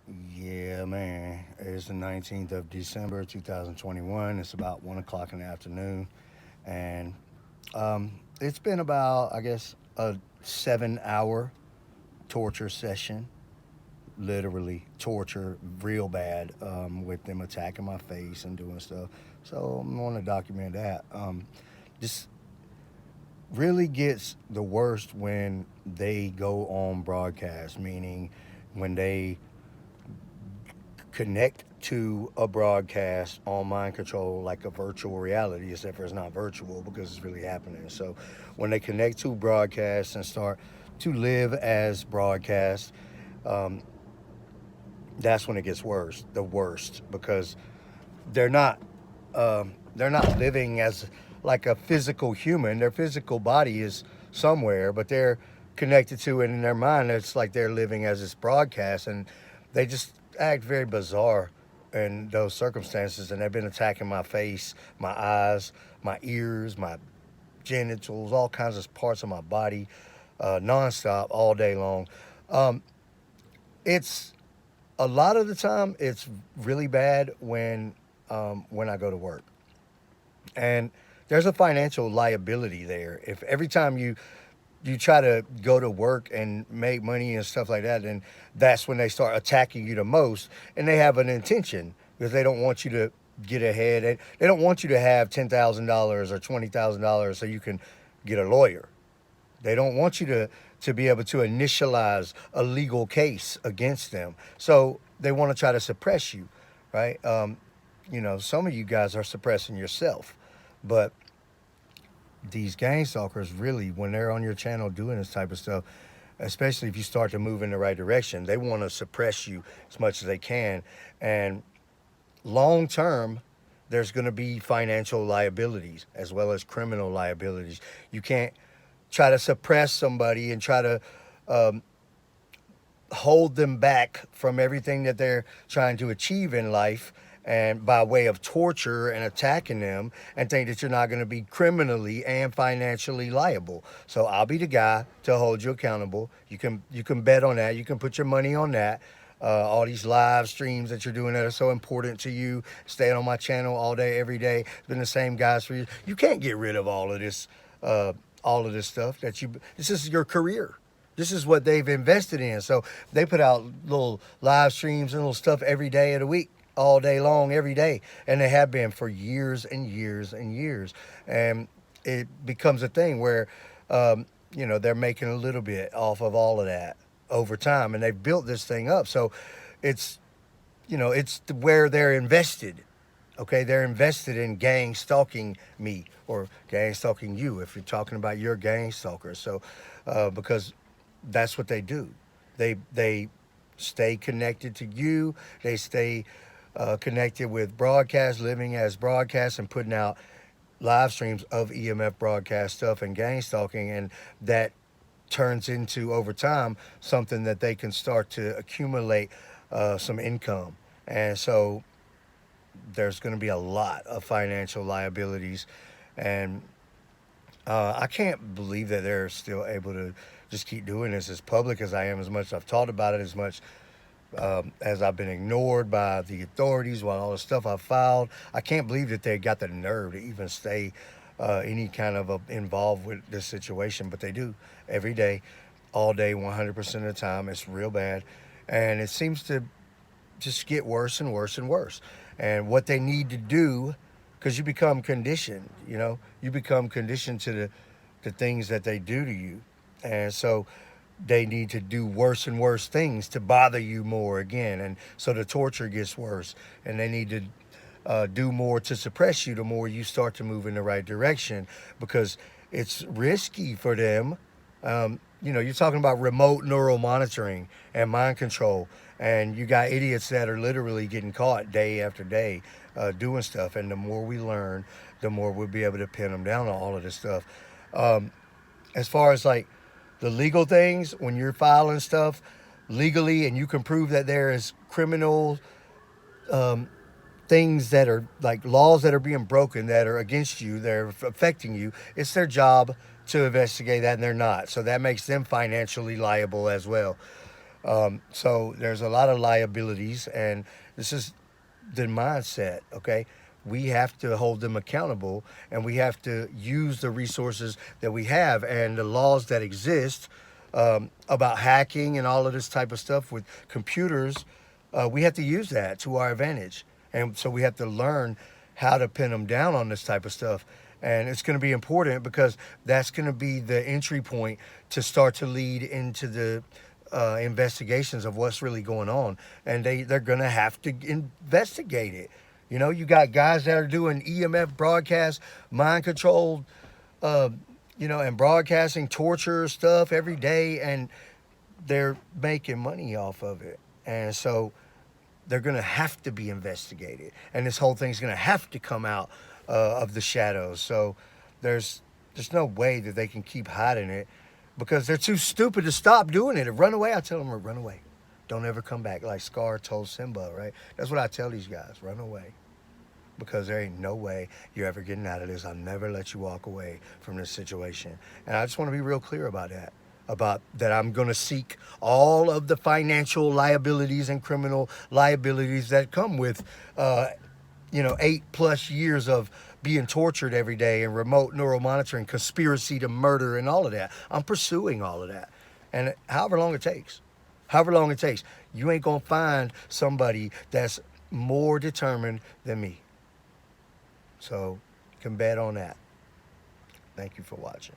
Yeah, man. It's the 19th of December, 2021. It's about 1 o'clock in the afternoon. And it's been about, I guess, a 7 hour torture session. Literally torture, real bad, with them attacking my face and doing stuff. So I'm going to document that. This really gets the worst when they go on broadcast, meaning when they connect to a broadcast on mind control like a virtual reality, except for it's not virtual because it's really happening. So when they connect to broadcasts and start to live as broadcast, um, that's when it gets worse, the worst, because they're not they're not living as like a physical human. Their physical body is somewhere, but they're connected to it in their mind. It's like they're living as this broadcast, and they just act very bizarre in those circumstances. And they've been attacking my face, my eyes, my ears, my genitals, all kinds of parts of my body, nonstop, all day long. Um, it's a lot of the time it's really bad when I go to work, and there's a financial liability there. If every time you try to go to work and make money and stuff like that, and that's when they start attacking you the most, and they have an intention because they don't want you to get ahead. They don't want you to have $10,000 or $20,000 so you can get a lawyer. They don't want you to be able to initialize a legal case against them. So they want to try to suppress you, right? Some of you guys are suppressing yourself, but these gang stalkers really, when they're on your channel doing this type of stuff, especially if you start to move in the right direction, they want to suppress you as much as they can. And long term, there's going to be financial liabilities as well as criminal liabilities. You can't try to suppress somebody and try to um, hold them back from everything that they're trying to achieve in life, and by way of torture and attacking them, and think that you're not going to be criminally and financially liable. So I'll be the guy to hold you accountable. You can bet on that. You can put your money on that. All these live streams that you're doing that are so important to you, staying on my channel all day, every day. It's been the same guys for you. You can't get rid of uh, all of this stuff that you. This is your career. This is what they've invested in. So they put out little live streams and little stuff every day of the week, all day long, every day. And they have been for years and years and years. And it becomes a thing where, they're making a little bit off of all of that over time. And they've built this thing up. So it's, it's where they're invested. Okay, they're invested in gang stalking me or gang stalking you if you're talking about your gang stalker. So, because that's what they do. They stay connected to you. They stay connected with broadcast, living as broadcast, and putting out live streams of EMF broadcast stuff and gang stalking, and that turns into over time something that they can start to accumulate some income, and so there's going to be a lot of financial liabilities, and I can't believe that they're still able to just keep doing this as public as I am, as much as I've talked about it, as much as I've been ignored by the authorities while all the stuff I've filed. I can't believe that they got the nerve to even stay any kind of involved with this situation, but they do every day, all day, 100% of the time. It's real bad. And it seems to just get worse and worse and worse. And what they need to do, because you become conditioned, you become conditioned to the things that they do to you. And so they need to do worse and worse things to bother you more again. And so the torture gets worse. And they need to do more to suppress you the more you start to move in the right direction, because it's risky for them. You're talking about remote neural monitoring and mind control, and you got idiots that are literally getting caught day after day doing stuff. And the more we learn, the more we'll be able to pin them down on all of this stuff. Um, as far as like the legal things, when you're filing stuff legally and you can prove that there is criminal um, things that are like laws that are being broken that are against you, that are affecting you, it's their job to investigate that, and they're not. So that makes them financially liable as well. So there's a lot of liabilities, and this is the mindset, okay? We have to hold them accountable, and we have to use the resources that we have and the laws that exist about hacking and all of this type of stuff with computers. We have to use that to our advantage. And so we have to learn how to pin them down on this type of stuff. And it's going to be important because that's going to be the entry point to start to lead into the investigations of what's really going on. And they're going to have to investigate it. You know, you got guys that are doing EMF broadcasts, mind controlled, uh, and broadcasting torture stuff every day, and they're making money off of it. And so they're going to have to be investigated, and this whole thing's going to have to come out of the shadows. So there's no way that they can keep hiding it because they're too stupid to stop doing it and run away. I tell them to run away. Don't ever come back, like Scar told Simba, right? That's what I tell these guys, run away. Because there ain't no way you're ever getting out of this. I'll never let you walk away from this situation. And I just want to be real clear about that. About that, I'm going to seek all of the financial liabilities and criminal liabilities that come with, 8+ years of being tortured every day and remote neural monitoring, conspiracy to murder, and all of that. I'm pursuing all of that. And however long it takes, you ain't going to find somebody that's more determined than me. So you can bet on that. Thank you for watching.